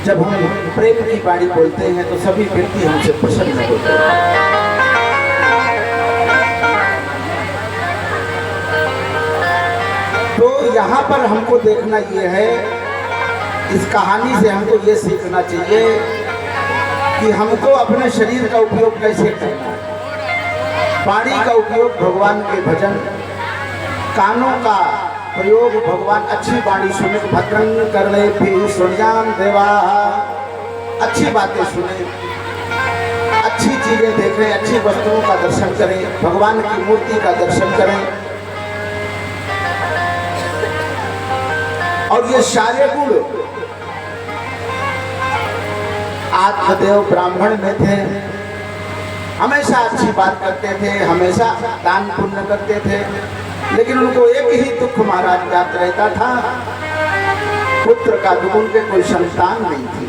जब हम प्रेम की वाणी बोलते हैं तो सभी व्यक्ति हमसे प्रसन्न होते हैं। तो यहाँ पर हमको देखना ये है, इस कहानी से हमको ये सीखना चाहिए कि हमको अपने शरीर का उपयोग कैसे करना है। वाणी का उपयोग भगवान के भजन, कानों का प्रयोग भगवान अच्छी वाणी सुने, भद्रं करणे भी सुनयाम देवा, अच्छी बातें सुने, अच्छी चीजें देखें, अच्छी वस्तुओं का दर्शन करें, भगवान की मूर्ति का दर्शन करें। और ये सारे गुण आत्मदेव ब्राह्मण में थे। हमेशा अच्छी बात करते थे, हमेशा दान पुण्य करते थे, लेकिन उनको एक ही दुख महाराज याद रहता था, पुत्र का दुख। उनके कोई संतान नहीं थी।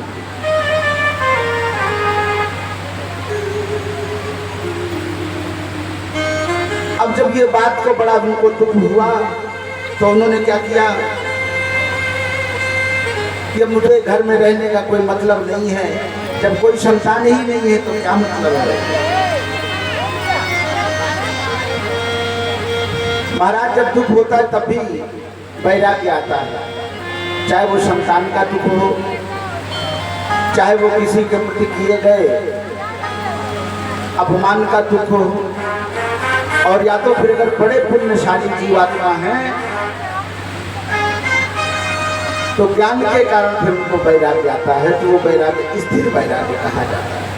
अब जब ये बात को बड़ा उनको दुख हुआ तो उन्होंने क्या किया कि मुझे घर में रहने का कोई मतलब नहीं है, जब कोई संतान ही नहीं है तो क्या मतलब है। महाराज जब दुख होता है तब भी वैराग्य आता है, चाहे वो संतान का दुख हो, चाहे वो किसी के प्रति किए गए अपमान का दुख हो, और या तो फिर अगर बड़े पुण्यशाली जीवात्मा हैं तो ज्ञान के कारण फिर उनको वैराग्य आता है, तो वो वैराग्य स्थिर वैराग्य कहा जाता है।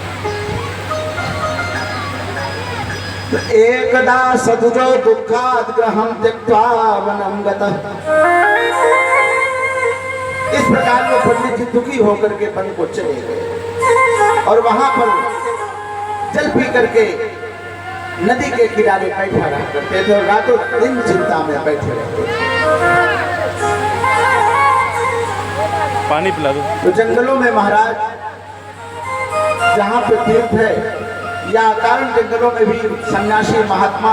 तो एकदा सदुजो दुःखाद् गृहं त्यक्त्वा वनं गतः। इस प्रकार वो पंडित जी दुखी होकर के वन को चले गए और वहां पर जल पी करके नदी के किनारे बैठा रहा करते थे और रातों दिन चिंता में बैठे रहते थे। पानी पिला दो। तो जंगलों में महाराज जहाँ पे तीर्थ है या कारण जंगलों में भी सन्यासी महात्मा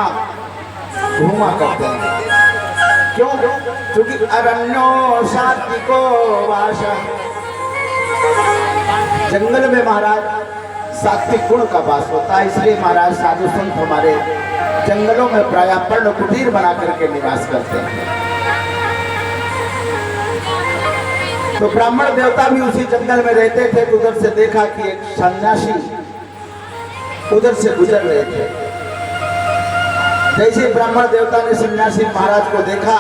घूमा करते हैं। क्यों? क्योंकि अरण्यो सात्विको वास, जंगल में महाराज सात्विक गुण का वास होता है। इसलिए महाराज साधु संत हमारे जंगलों में प्रायः पर्ण कुटीर बना करके निवास करते हैं। तो ब्राह्मण देवता भी उसी जंगल में रहते थे। तो उधर से देखा कि एक सन्यासी उधर से गुजर रहे थे। जैसे ब्राह्मण देवता ने सन्यासी महाराज को देखा,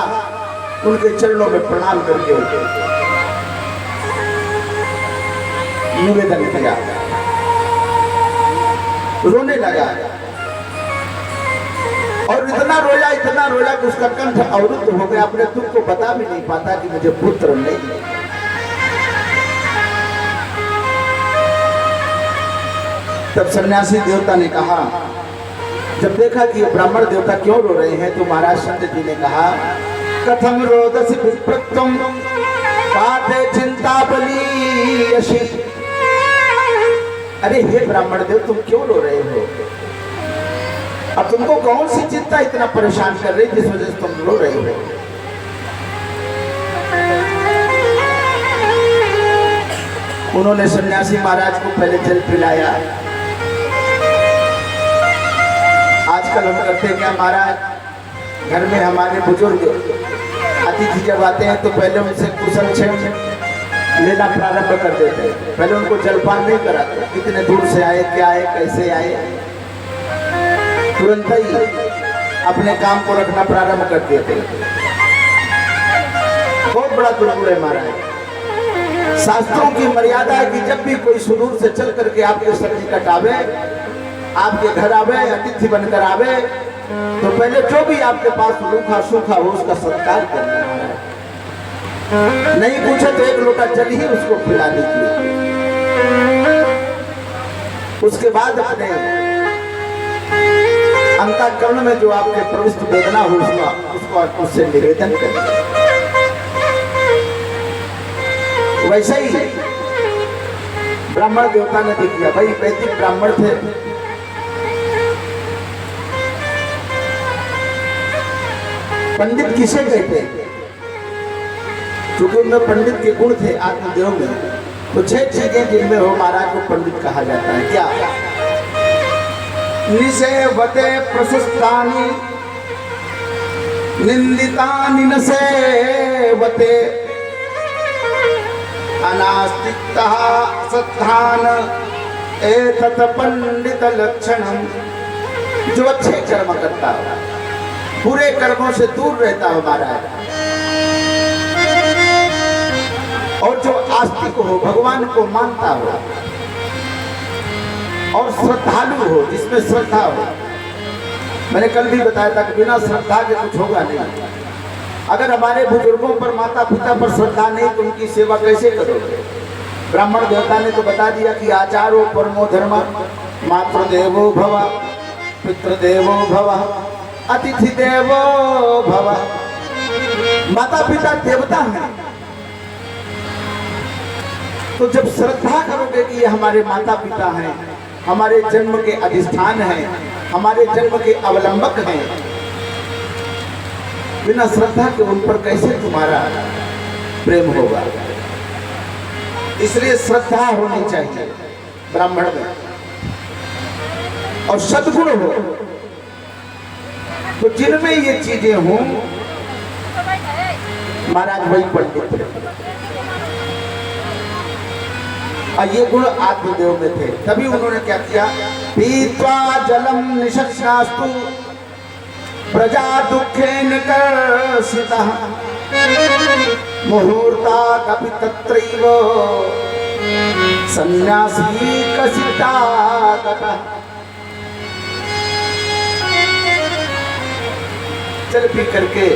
उनके चरणों में प्रणाम करके निवेदन किया, रोने लगा और इतना रोया कि उसका कंठ अवरुद्ध हो गया। अपने दुख को बता भी नहीं पाता कि मुझे पुत्र नहीं। तब सन्यासी देवता ने कहा, जब देखा कि ब्राह्मण देवता क्यों रो रहे हैं, तो महाराज संत जी ने कहा, कथम रोदसी विप्रत्वम पाते चिंता बली यशी। अरे हे ब्राह्मण देव, तुम क्यों रो रहे हो? अब तुमको कौन सी चिंता इतना परेशान कर रही जिस वजह से तुम रो रहे हो? उन्होंने सन्यासी महाराज को पहले जल पिलाया। आजकल हम करते हैं क्या महाराज, घर में हमारे बुजुर्ग अतिथि जब आते हैं तो पहले उनसे कुशल क्षेम लेना प्रारंभ कर देते हैं। पहले उनको जलपान नहीं कराते, कितने दूर से आए, क्या आए, कैसे आए, तुरंत ही अपने काम को रखना प्रारंभ कर देते हैं। बहुत बड़ा दुर्गुण है महाराज। शास्त्रों की मर्यादा है कि जब भी कोई सुदूर से चल करके आपके सब्जी कटावे, आपके घर आवे, अतिथि बनकर आवे, तो पहले जो भी आपके पास रूखा सूखा हो उसका सत्कार करना है। नहीं पूछे तो एक लोटा जल ही उसको पिला दीजिए। उसके बाद अपने अंतःकरण में जो आपके प्रविष्ट वेदना हो उसको उससे निवेदन करें। वैसे ही ब्राह्मण देवता ने भी किया। भाई वैदिक ब्राह्मण थे, पंडित किसे कहते हैं? क्योंकि उनमें पंडित के गुण थे आत्मदेव में। तो 6 चीजें जिनमें हो महाराज को पंडित कहा जाता है। क्या? निसेवते प्रशस्तानि निंदितानि न सेवते अनास्तिकः सत्तान एतत् पंडित लक्षणम। जो अच्छे कर्म करता हो, बुरे कर्मों से दूर रहता हो महाराज, और जो आस्तिक हो, भगवान को मानता हो, और श्रद्धालु हो, जिसमें श्रद्धा हो। मैंने कल भी बताया था कि बिना श्रद्धा के कुछ होगा नहीं। अगर हमारे बुजुर्गों पर, माता पिता पर श्रद्धा नहीं तो उनकी सेवा कैसे करोगे? ब्राह्मण देवता ने तो बता दिया कि आचारो परमो धर्म, मातृदेवो भव, पितृदेवो भव, अतिथि देवो भव। माता पिता देवता हैं, तो जब श्रद्धा करोगे कि ये हमारे माता पिता हैं, हमारे जन्म के अधिष्ठान हैं, हमारे जन्म के अवलंबक हैं, बिना श्रद्धा के उन पर कैसे तुम्हारा प्रेम होगा? इसलिए श्रद्धा होनी चाहिए ब्राह्मण में, और सद्गुण हो। तो जिनमें ये चीजें हों महाराज वही पंडित है। और ये गुण आत्मदेव में थे, तभी उन्होंने क्या किया? पीत्वा जलम निशस्नास्तु प्रजा दुखेन कर्षितः मुहूर्ता कपि तत्रैव सन्यासी कसिता गतः। चल पी करके,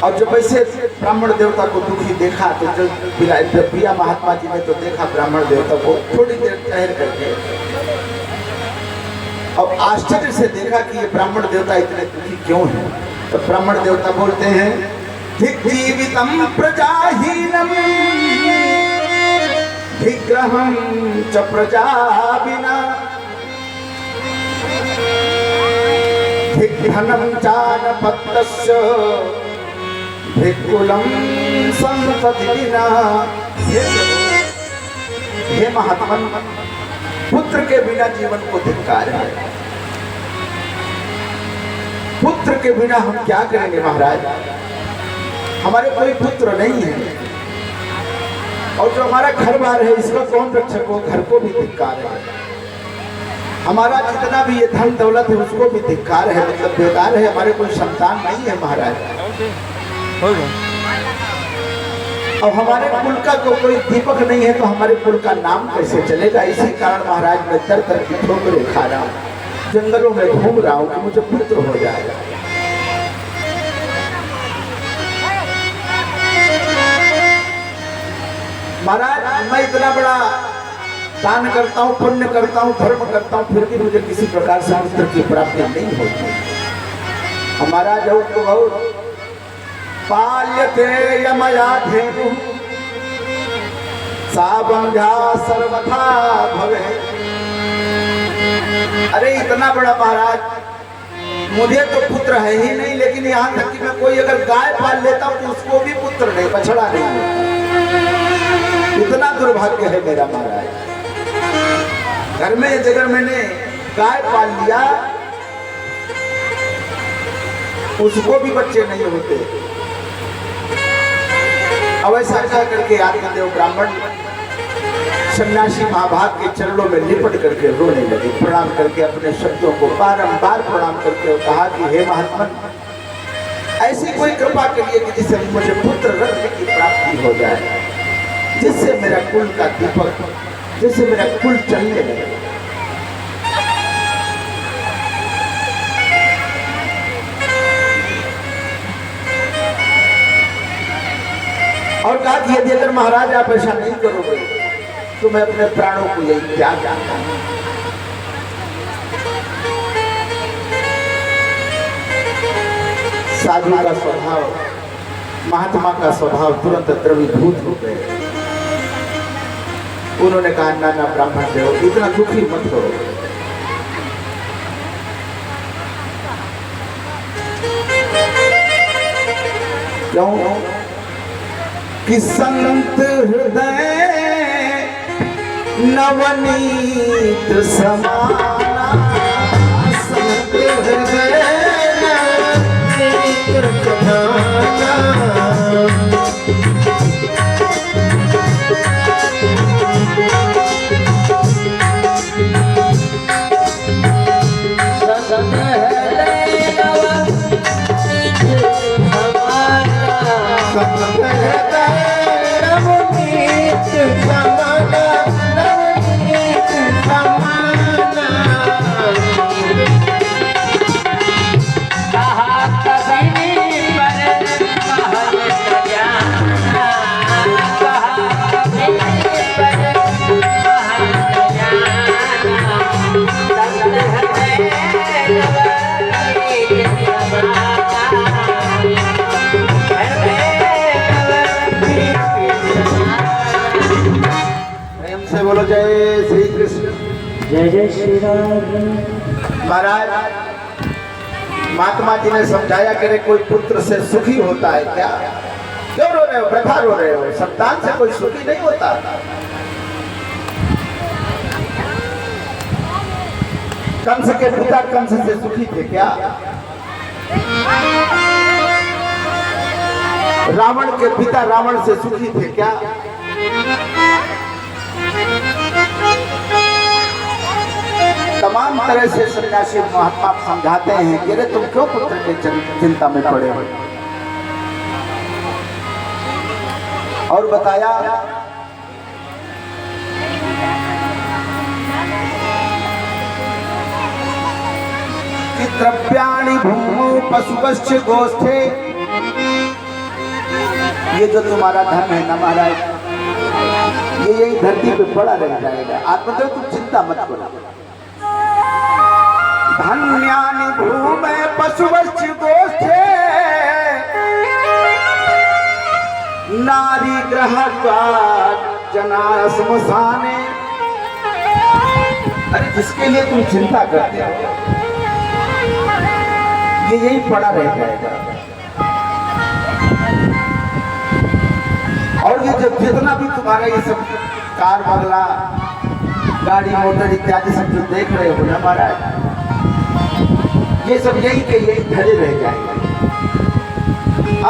और जब ऐसे ब्राह्मण देवता को दुखी देखा तो जब पिया महात्मा जी ने तो देखा ब्राह्मण देवता को, थोड़ी देर ठहर करके अब आश्चर्य से देखा कि ये ब्राह्मण देवता इतने दुखी क्यों हैं। तो ब्राह्मण देवता बोलते हैं, जीवितम प्रजाहीनम विग्रहम च प्रजा बिना धनम चानपत्तस्य भिक्कुलम संसति बिना। हे महात्मन, पुत्र के बिना जीवन को धिक्कार है। पुत्र के बिना हम क्या करेंगे महाराज? हमारे कोई पुत्र नहीं है, और जो हमारा घर बार है इसका कौन रक्षक हो? घर को भी धिक्कार है। हमारा जितना भी ये धन दौलत है उसको भी धिक्कार है, मतलब बेकार है। हमारे कोई संतान नहीं है महाराज, और हमारे कुल का कोई दीपक नहीं है, तो हमारे कुल का नाम कैसे चलेगा? इसी कारण महाराज मैं दर दर की ठोकरें खा रहा हूँ, जंगलों में घूम रहा हूँ कि मुझे पुत्र हो जाएगा। महाराज मैं इतना बड़ा दान करता हूँ, पुण्य करता हूँ, धर्म करता हूँ, फिर भी मुझे किसी प्रकार से पुत्र की प्राप्ति नहीं होती। हमारा जो बहुत पाल्यते यमया धेनु सा बंध्या सर्वथा भवे। अरे इतना बड़ा महाराज, मुझे तो पुत्र है ही नहीं, लेकिन यहाँ तक कि मैं कोई अगर गाय पाल लेता हूँ तो उसको भी पुत्र नहीं, बछड़ा नहीं होता। इतना दुर्भाग्य है मेरा महाराज। घर में अगर मैंने गाय पाल लिया उसको भी बच्चे नहीं होते। अब ऐसा कह करके आत्मदेव ब्राह्मण सन्यासी महाभाग के चरणों में लिपट करके रोने लगे, प्रणाम करके अपने शब्दों को बारंबार प्रणाम करके कहा कि हे महात्मन, ऐसी कोई कृपा करिए कि जिससे मुझे पुत्र रत्न की प्राप्ति हो जाए, जिससे मेरा कुल का दीपक, जिससे मेरा कुल चलने लगे। और कहा कि यदि अगर महाराज आप ऐसा नहीं करोगे तो मैं अपने प्राणों को यही त्याग जाता हूं। साधु का स्वभाव, महात्मा का स्वभाव तुरंत द्रवीभूत हो गए। उन्होंने कहा नाना ब्राह्मण देव, इतना दुखी मत हो, क्यों? कि संत हृदय नवनीत समाना, संत हृदय नवनीत समाना। बोलो जय श्री कृष्ण। जय जय श्री राम। महाराज महात्मा जी ने समझाया कि कोई पुत्र से सुखी होता है क्या? क्यों रो रहे हो, व्यथा रो रहे हो? संतान से कोई सुखी नहीं होता। कंस के पिता कंस से सुखी थे क्या? रावण के पिता रावण से सुखी थे क्या? तमाम तरह से सन्यासी महात्मा समझाते हैं कि अरे तुम क्यों पुत्र के चिंता में पड़े हो। और बताया कि द्रव्याणि भूमौ पशुपश्च गोष्ठे, ये जो तुम्हारा धन है ना महाराज, ये यही धरती पे पड़ा रह जाएगा। आत्मदेव तुम चिंता मत करो। धन्यानि भूमे पशुवश्च गोष्ठे, नारी ग्रहत्वा जना श्मशाने। अरे जिसके लिए तुम चिंता करते हो ये यही पड़ा रह जाएगा। और ये जब जितना भी तुम्हारा ये सब कार बंगला गाड़ी मोटर इत्यादि सब जो देख रहे हो ना महाराज, ये सब यही के यही धरे रह जाएंगे।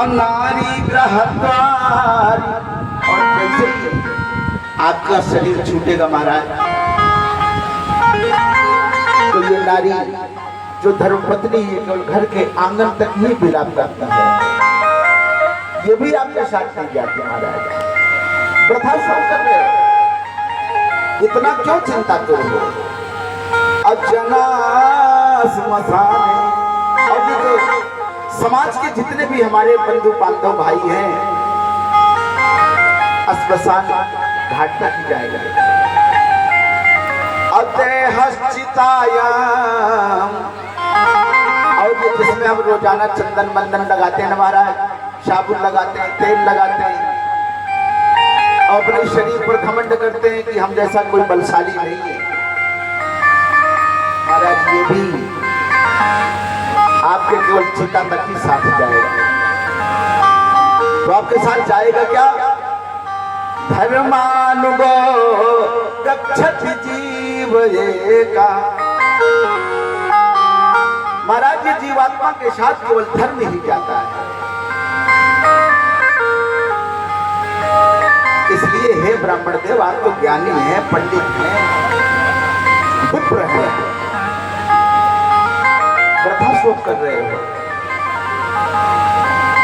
नारी ग्रहद्वार, और कैसे आपका शरीर छूटेगा महाराज? तो ये नारी जो धर्मपत्नी है केवल घर के आंगन तक ही विलाप करता है, ये भी आपके साथ नहीं जाती महाराज। प्रथा सब कर रहे हो, इतना क्यों चिंता करो? अजना श्मशान। और ये जो समाज के जितने भी हमारे बंधु बांधव भाई हैं, श्मशान घाट तक ही जाएगा। और ये जिसमें हम रोजाना चंदन बंदन लगाते हैं महाराज, साबुन लगाते हैं, तेल लगाते हैं, और अपने शरीर पर घमंड करते हैं कि हम जैसा कोई बलशाली नहीं है महाराज, ये भी आपके केवल चिता तक ही साथ जाएगा। तो आपके साथ जाएगा क्या? धर्मानुगो गच्छति जीव एका। महाराज ये जीवात्मा के साथ केवल धर्म ही जाता है। इसलिए हे ब्राह्मण देव, आप तो ज्ञानी हैं, पंडित हैं, विप्र हैं, प्रथा शोक कर रहे हो।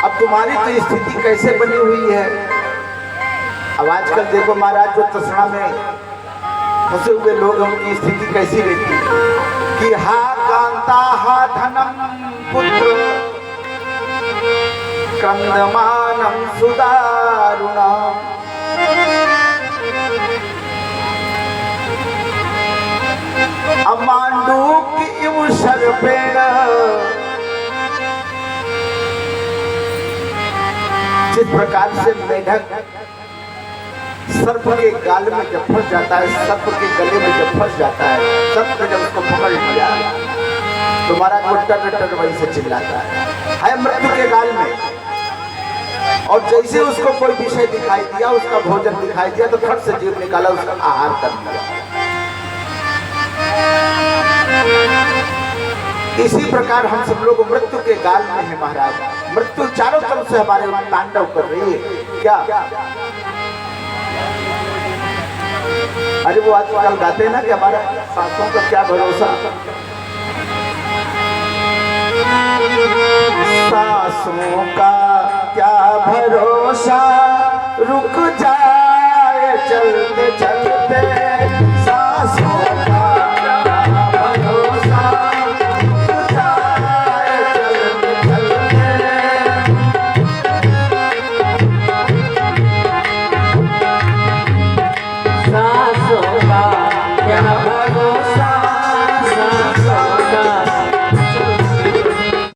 अब तुम्हारी तो स्थिति कैसे बनी हुई है? अब आजकल देखो महाराज, जो तसड़ा में फंसे हुए लोग, उनकी स्थिति कैसी रहती है कि हा कांता हा धनम पुत्र कंदमानम सुदारुणम। अमांडूक इव सर्पेण, जिस प्रकार से मेढक सर्प के गाल में जब फंस जाता है, सर्प के गले में जब फंस जाता है, सर्प जब उसको पकड़ लिया तो महाराज वो टर टर वहीं से चिल्लाता है मृत्यु के गाल में। और जैसे उसको कोई विषय दिखाई दिया, उसका भोजन दिखाई दिया, तो फट से जीभ निकाला, उसका आहार कर लिया। इसी प्रकार हम सब लोग मृत्यु के गाल में है महाराज। मृत्यु चारों तरफ से हमारे तांडव कर रही है। क्या अरे वो आजकल गाते हैं ना कि हमारा सांसों का क्या भरोसा, सांसों का क्या भरोसा, रुक जाए चलते चलते